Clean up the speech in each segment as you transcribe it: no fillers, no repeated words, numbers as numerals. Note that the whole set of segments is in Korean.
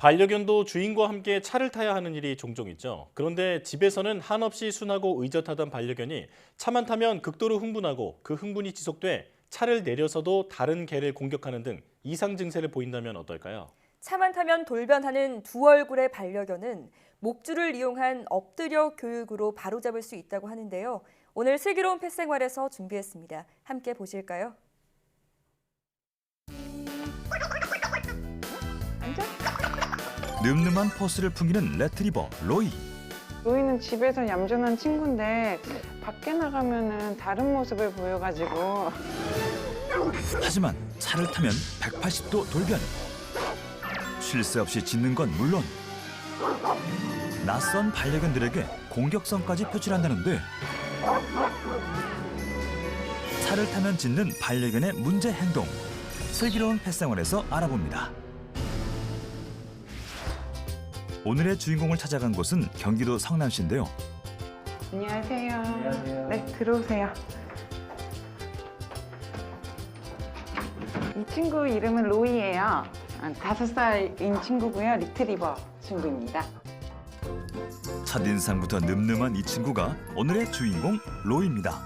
반려견도 주인과 함께 차를 타야 하는 일이 종종 있죠. 그런데 집에서는 한없이 순하고 의젓하던 반려견이 차만 타면 극도로 흥분하고 그 흥분이 지속돼 차를 내려서도 다른 개를 공격하는 등 이상 증세를 보인다면 어떨까요? 차만 타면 돌변하는 두 얼굴의 반려견은 목줄을 이용한 엎드려 교육으로 바로잡을 수 있다고 하는데요. 오늘 슬기로운 펫생활에서 준비했습니다. 함께 보실까요? 늠름한 포스를 풍기는 레트리버 로이. 로이는 집에서 얌전한 친구인데 밖에 나가면은 다른 모습을 보여가지고 하지만 차를 타면 180도 돌변. 쉴 새 없이 짖는 건 물론 낯선 반려견들에게 공격성까지 표출한다는데 차를 타면 짖는 반려견의 문제 행동. 슬기로운 펫생활에서 알아봅니다. 오늘의 주인공을 찾아간 곳은 경기도 성남시인데요. 안녕하세요. 안녕하세요. 네, 들어오세요. 이 친구 이름은 로이예요. 5살인 친구고요. 리트리버 친구입니다. 첫인상부터 늠름한 이 친구가 오늘의 주인공 로이입니다.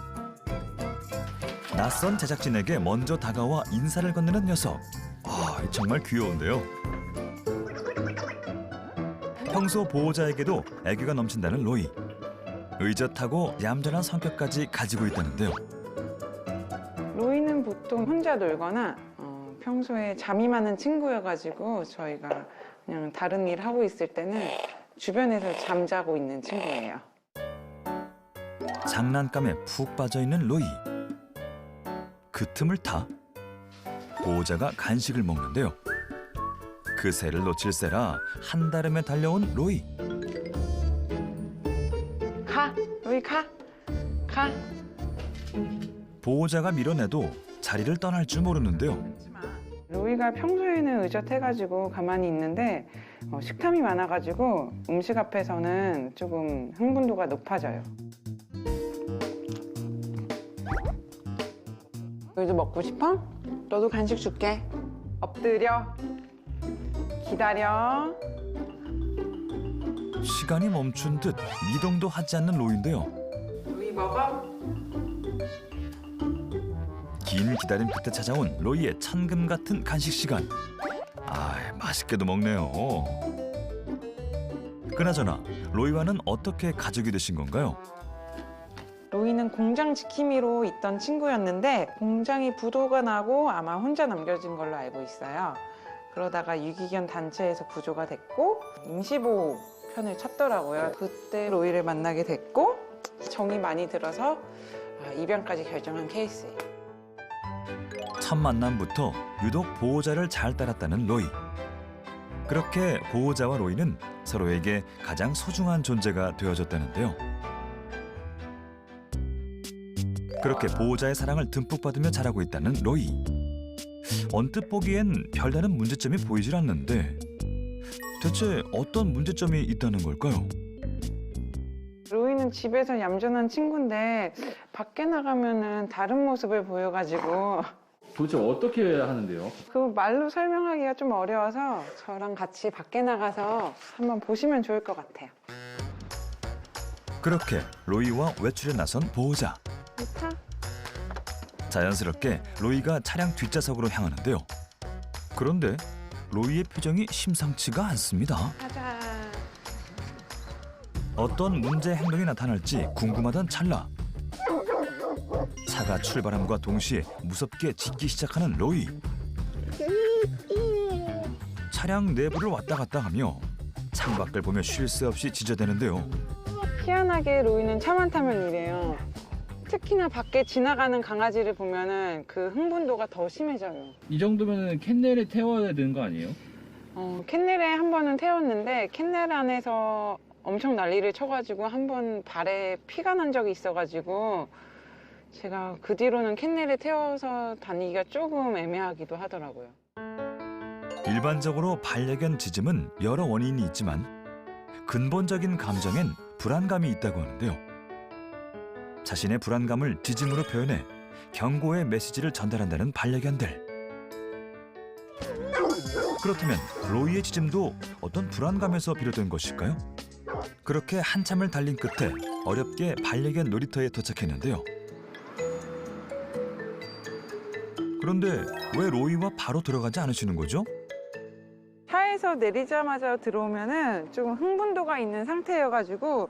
낯선 제작진에게 먼저 다가와 인사를 건네는 녀석. 정말 귀여운데요. 평소 보호자에게도 애교가 넘친다는 로이. 의젓하고 얌전한 성격까지 가지고 있다는데요. 로이는 보통 혼자 놀거나 평소에 잠이 많은 친구여가지고 저희가 그냥 다른 일 하고 있을 때는 주변에서 잠자고 있는 친구예요. 장난감에 푹 빠져있는 로이. 그 틈을 타 보호자가 간식을 먹는데요. 그 새를 놓칠세라 한달음에 달려온 로이. 가! 로이 가! 가! 보호자가 밀어내도 자리를 떠날 줄 모르는데요. 로이가 평소에는 의젓해가지고 가만히 있는데 식탐이 많아가지고 음식 앞에서는 조금 흥분도가 높아져요. 로이도 먹고 싶어? 너도 간식 줄게. 엎드려. 기다려. 시간이 멈춘 듯 미동도 하지 않는 로이인데요. 로이 먹어? 긴 기다림 끝에 찾아온 로이의 천금 같은 간식 시간. 맛있게도 먹네요. 그나저나 로이와는 어떻게 가족이 되신 건가요? 로이는 공장 지킴이로 있던 친구였는데 공장이 부도가 나고 아마 혼자 남겨진 걸로 알고 있어요. 그러다가 유기견 단체에서 구조가 됐고 임시보호 편을 찾더라고요. 그때 로이를 만나게 됐고 정이 많이 들어서 입양까지 결정한 케이스예요. 첫 만남부터 유독 보호자를 잘 따랐다는 로이. 그렇게 보호자와 로이는 서로에게 가장 소중한 존재가 되어줬다는데요. 그렇게 보호자의 사랑을 듬뿍 받으며 자라고 있다는 로이. 언뜻 보기엔 별다른 문제점이 보이질 않는데 대체 어떤 문제점이 있다는 걸까요? 로이는 집에서 얌전한 친구인데 밖에 나가면은 다른 모습을 보여가지고 도대체 어떻게 하는데요? 그 말로 설명하기가 좀 어려워서 저랑 같이 밖에 나가서 한번 보시면 좋을 것 같아요. 그렇게 로이와 외출에 나선 보호자. 좋다. 자연스럽게 로이가 차량 뒷좌석으로 향하는데요. 그런데 로이의 표정이 심상치가 않습니다. 가자. 어떤 문제 행동이 나타날지 궁금하던 찰나. 차가 출발함과 동시에 무섭게 짖기 시작하는 로이. 차량 내부를 왔다 갔다 하며 창밖을 보며 쉴 새 없이 짖어대는데요. 희한하게 로이는 차만 타면 이래요. 특히나 밖에 지나가는 강아지를 보면은 그 흥분도가 더 심해져요. 이 정도면 캔넬에 태워야 되는 거 아니에요? 캔넬에 한 번은 태웠는데 캔넬 안에서 엄청 난리를 쳐가지고 한 번 발에 피가 난 적이 있어가지고 제가 그 뒤로는 캔넬에 태워서 다니기가 조금 애매하기도 하더라고요. 일반적으로 반려견 짖음은 여러 원인이 있지만 근본적인 감정엔 불안감이 있다고 하는데요. 자신의 불안감을 짖음으로 표현해 경고의 메시지를 전달한다는 반려견들. 그렇다면 로이의 짖음도 어떤 불안감에서 비롯된 것일까요? 그렇게 한참을 달린 끝에 어렵게 반려견 놀이터에 도착했는데요. 그런데 왜 로이와 바로 들어가지 않으시는 거죠? 차에서 내리자마자 들어오면은 조금 흥분도가 있는 상태여가지고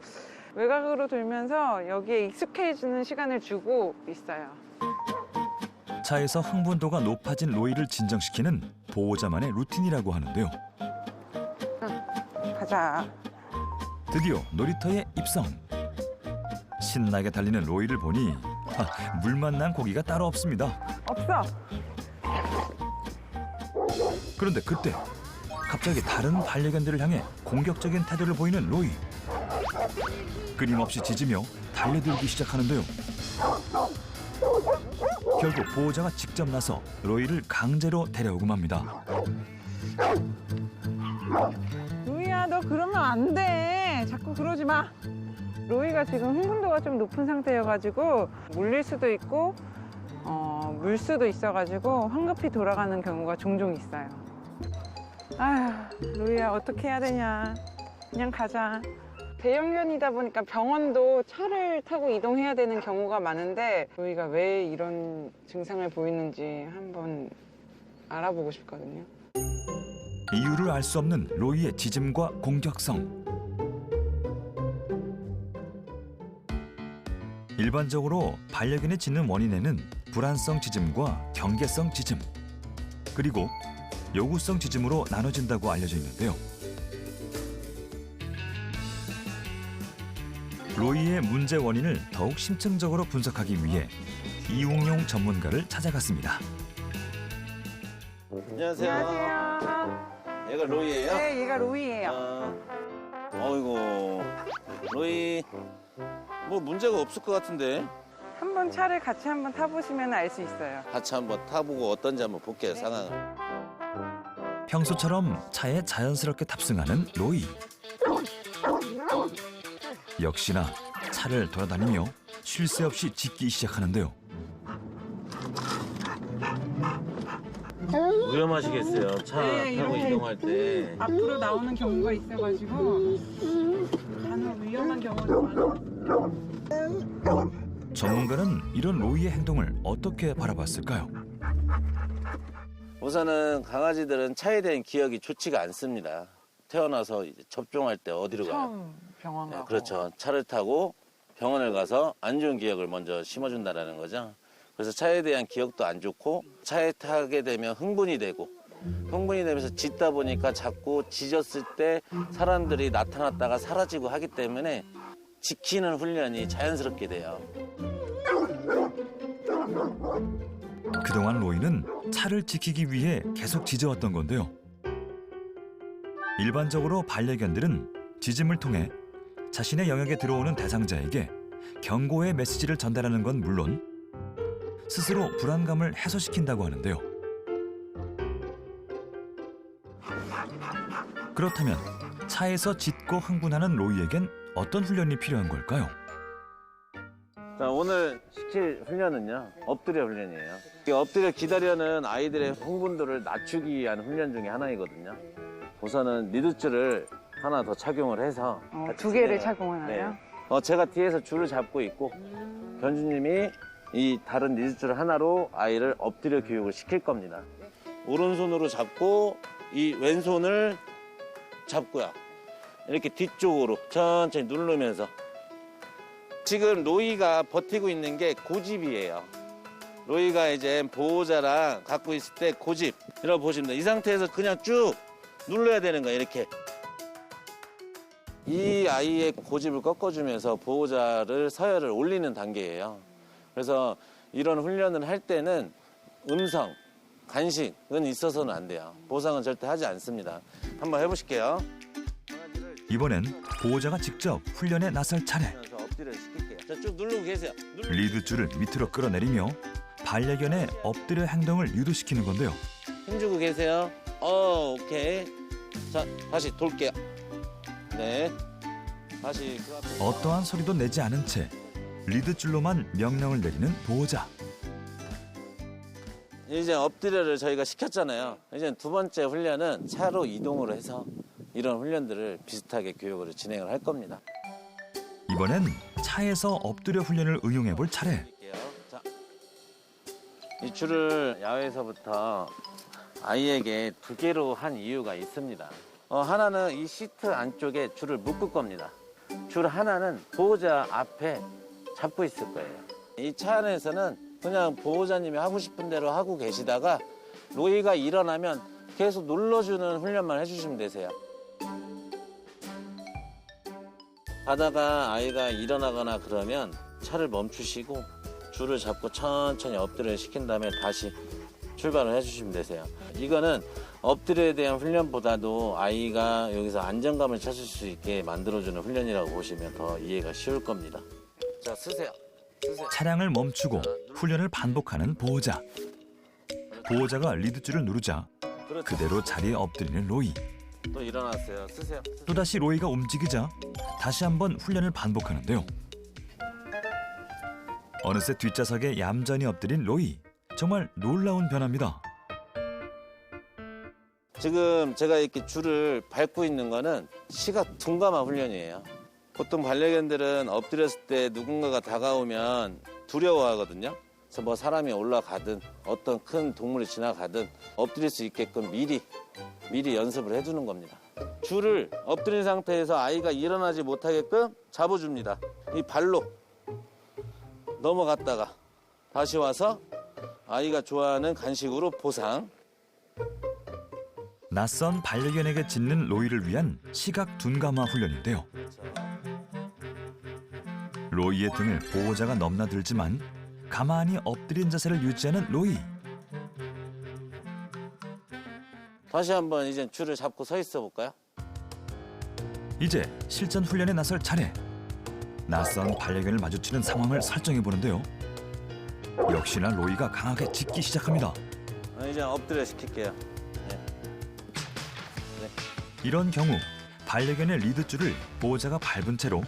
외곽으로 돌면서 여기에 익숙해지는 시간을 주고 있어요. 차에서 흥분도가 높아진 로이를 진정시키는 보호자만의 루틴이라고 하는데요. 가자. 드디어 놀이터에 입성. 신나게 달리는 로이를 보니 물 만난 고기가 따로 없습니다. 없어. 그런데 그때 갑자기 다른 반려견들을 향해 공격적인 태도를 보이는 로이. 끊임없이 짖으며 달려들기 시작하는데요. 결국 보호자가 직접 나서 로이를 강제로 데려오고 맙니다. 로이야, 너 그러면 안 돼. 자꾸 그러지 마. 로이가 지금 흥분도가 좀 높은 상태여가지고 물릴 수도 있고 물 수도 있어가지고 황급히 돌아가는 경우가 종종 있어요. 아휴, 로이야, 어떻게 해야 되냐. 그냥 가자. 대형견이다 보니까 병원도 차를 타고 이동해야 되는 경우가 많은데 로이가 왜 이런 증상을 보이는지 한번 알아보고 싶거든요. 이유를 알 수 없는 로이의 짖음과 공격성. 일반적으로 반려견이 짖는 원인에는 불안성 짖음과 경계성 짖음, 그리고 요구성 짖음으로 나눠진다고 알려져 있는데요. 로이의 문제 원인을 더욱 심층적으로 분석하기 위해 이웅용 전문가를 찾아갔습니다. 안녕하세요. 안녕하세요. 얘가 로이예요? 네, 얘가 로이예요. 어이구, 로이 뭐 문제가 없을 것 같은데 한번 차를 같이 한번 타보시면 알 수 있어요. 같이 한번 타보고 어떤지 한번 볼게요, 상황을. 평소처럼 차에 자연스럽게 탑승하는 로이. 역시나 차를 돌아다니며 쉴 새 없이 짖기 시작하는데요. 위험하시겠어요, 차 네, 타고 이렇게. 이동할 때. 앞으로 나오는 경우가 있어가지고 간혹 위험한 경우도 많아요. 전문가는 이런 로이의 행동을 어떻게 바라봤을까요? 우선은 강아지들은 차에 대한 기억이 좋지가 않습니다. 태어나서 이제 접종할 때 어디로 가요? 처음 병원 네, 가고. 그렇죠. 차를 타고 병원을 가서 안 좋은 기억을 먼저 심어준다는 거죠. 그래서 차에 대한 기억도 안 좋고 차에 타게 되면 흥분이 되면서 짖다 보니까 자꾸 짖었을 때 사람들이 나타났다가 사라지고 하기 때문에 지키는 훈련이 자연스럽게 돼요. 그동안 로이는 차를 지키기 위해 계속 짖어왔던 건데요. 일반적으로 반려견들은 짖음을 통해 자신의 영역에 들어오는 대상자에게 경고의 메시지를 전달하는 건 물론 스스로 불안감을 해소시킨다고 하는데요. 그렇다면 차에서 짖고 흥분하는 로이에겐 어떤 훈련이 필요한 걸까요? 자, 오늘 시킬 훈련은요, 엎드려 훈련이에요. 이 엎드려 기다려는 아이들의 흥분도를 낮추기 위한 훈련 중에 하나이거든요. 우선은 리드줄을 하나 더 착용을 해서 두 개를 착용하나요? 네. 제가 뒤에서 줄을 잡고 있고 견주님이 이 다른 리드줄 하나로 아이를 엎드려 교육을 시킬 겁니다. 오른손으로 잡고 이 왼손을 잡고요. 이렇게 뒤쪽으로 천천히 누르면서. 지금 로이가 버티고 있는 게 고집이에요. 로이가 이제 보호자랑 갖고 있을 때 고집. 이라고 보시면 돼요. 이 상태에서 그냥 쭉 눌러야 되는 거예요, 이렇게. 이 아이의 고집을 꺾어주면서 보호자를 서열을 올리는 단계예요. 그래서 이런 훈련을 할 때는 음성, 간식은 있어서는 안 돼요. 보상은 절대 하지 않습니다. 한번 해보실게요. 이번엔 보호자가 직접 훈련에 나설 차례. 엎드려 시킬게요. 자, 쭉 누르고 계세요. 리드줄을 밑으로 끌어내리며 반려견의 엎드려 행동을 유도시키는 건데요. 힘주고 계세요. 오케이. 자, 다시 돌게요. 네. 다시 그 앞에. 어떠한 소리도 내지 않은 채 리드줄로만 명령을 내리는 보호자. 이제 엎드려를 저희가 시켰잖아요. 이제 두 번째 훈련은 차로 이동을 해서 이런 훈련들을 비슷하게 교육을 진행을 할 겁니다. 이번엔 차에서 엎드려 훈련을 응용해 볼 차례. 자, 이 줄을 야외에서부터 아이에게 2개로 한 이유가 있습니다. 하나는 이 시트 안쪽에 줄을 묶을 겁니다. 줄 하나는 보호자 앞에 잡고 있을 거예요. 이 차 안에서는 그냥 보호자님이 하고 싶은 대로 하고 계시다가 로이가 일어나면 계속 눌러주는 훈련만 해주시면 되세요. 하다가 아이가 일어나거나 그러면 차를 멈추시고 줄을 잡고 천천히 엎드려 시킨 다음에 다시 출발을 해주시면 되세요. 이거는 엎드려에 대한 훈련보다도 아이가 여기서 안정감을 찾을 수 있게 만들어주는 훈련이라고 보시면 더 이해가 쉬울 겁니다. 자, 쓰세요. 차량을 멈추고 훈련을 반복하는 보호자. 보호자가 리드줄을 누르자 그렇죠. 그대로 자리에 엎드리는 로이. 또 일어났어요. 쓰세요. 또다시 로이가 움직이자 다시 한번 훈련을 반복하는데요. 어느새 뒷좌석에 얌전히 엎드린 로이. 정말 놀라운 변화입니다. 지금 제가 이렇게 줄을 밟고 있는 거는 시각 둔감화 훈련이에요. 보통 반려견들은 엎드렸을 때 누군가가 다가오면 두려워하거든요. 그래서 뭐 사람이 올라가든 어떤 큰 동물이 지나가든 엎드릴 수 있게끔 미리 연습을 해두는 겁니다. 줄을 엎드린 상태에서 아이가 일어나지 못하게끔 잡아줍니다. 이 발로 넘어갔다가 다시 와서 아이가 좋아하는 간식으로 보상. 낯선 반려견에게 짖는 로이를 위한 시각 둔감화 훈련인데요. 로이의 등을 보호자가 넘나들지만 가만히 엎드린 자세를 유지하는 로이. 다시 한번 이제 줄을 잡고 서 있어 볼까요? 이제 실전 훈련에 나설 차례. 낯선 반려견을 마주치는 상황을 설정해 보는데요. 역시나 로이가 강하게 짖기 시작합니다. 이제 엎드려 시킬게요. 이런 경우 반려견의 리드줄을 보호자가 밟은 채로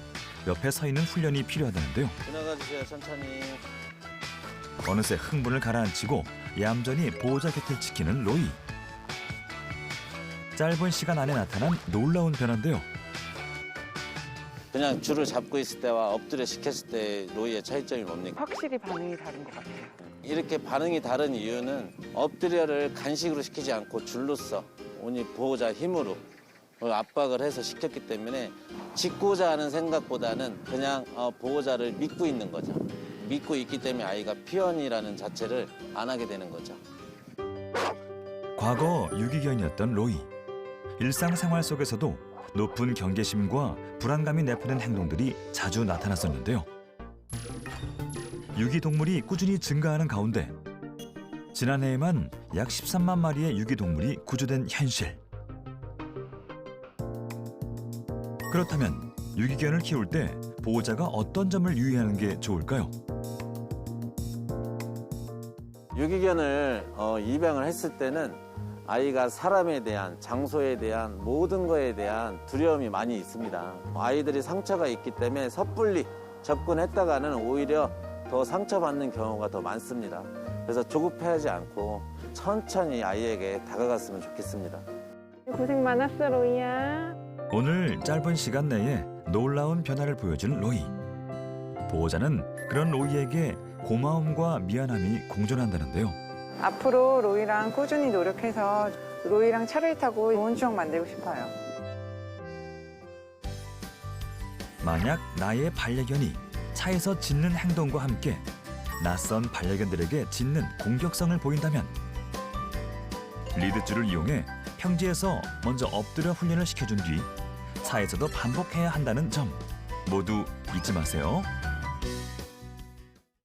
옆에 서 있는 훈련이 필요하다는데요. 지나가 주세요. 천천히. 어느새 흥분을 가라앉히고 얌전히 보호자 곁을 지키는 로이. 짧은 시간 안에 나타난 놀라운 변화인데요. 그냥 줄을 잡고 있을 때와 엎드려 시켰을 때 로이의 차이점이 뭡니까? 확실히 반응이 다른 것 같아요. 이렇게 반응이 다른 이유는 엎드려를 간식으로 시키지 않고 줄로써 오니 보호자 힘으로 압박을 해서 시켰기 때문에 짖고자 하는 생각보다는 그냥 보호자를 믿고 있는 거죠. 믿고 있기 때문에 아이가 피언이라는 자체를 안 하게 되는 거죠. 과거 유기견이었던 로이. 일상생활 속에서도 높은 경계심과 불안감이 내포된 행동들이 자주 나타났었는데요. 유기동물이 꾸준히 증가하는 가운데 지난해에만 약 13만 마리의 유기동물이 구조된 현실. 그렇다면 유기견을 키울 때 보호자가 어떤 점을 유의하는 게 좋을까요? 유기견을 입양을 했을 때는 아이가 사람에 대한, 장소에 대한, 모든 거에 대한 두려움이 많이 있습니다. 아이들이 상처가 있기 때문에 섣불리 접근했다가는 오히려 더 상처받는 경우가 더 많습니다. 그래서 조급해하지 않고 천천히 아이에게 다가갔으면 좋겠습니다. 고생 많았어, 로이야. 오늘 짧은 시간 내에 놀라운 변화를 보여준 로이. 보호자는 그런 로이에게 고마움과 미안함이 공존한다는데요. 앞으로 로이랑 꾸준히 노력해서 로이랑 차를 타고 좋은 추억 만들고 싶어요. 만약 나의 반려견이 차에서 짖는 행동과 함께 낯선 반려견들에게 짖는 공격성을 보인다면 리드줄을 이용해 평지에서 먼저 엎드려 훈련을 시켜준 뒤 차에서도 반복해야 한다는 점 모두 잊지 마세요.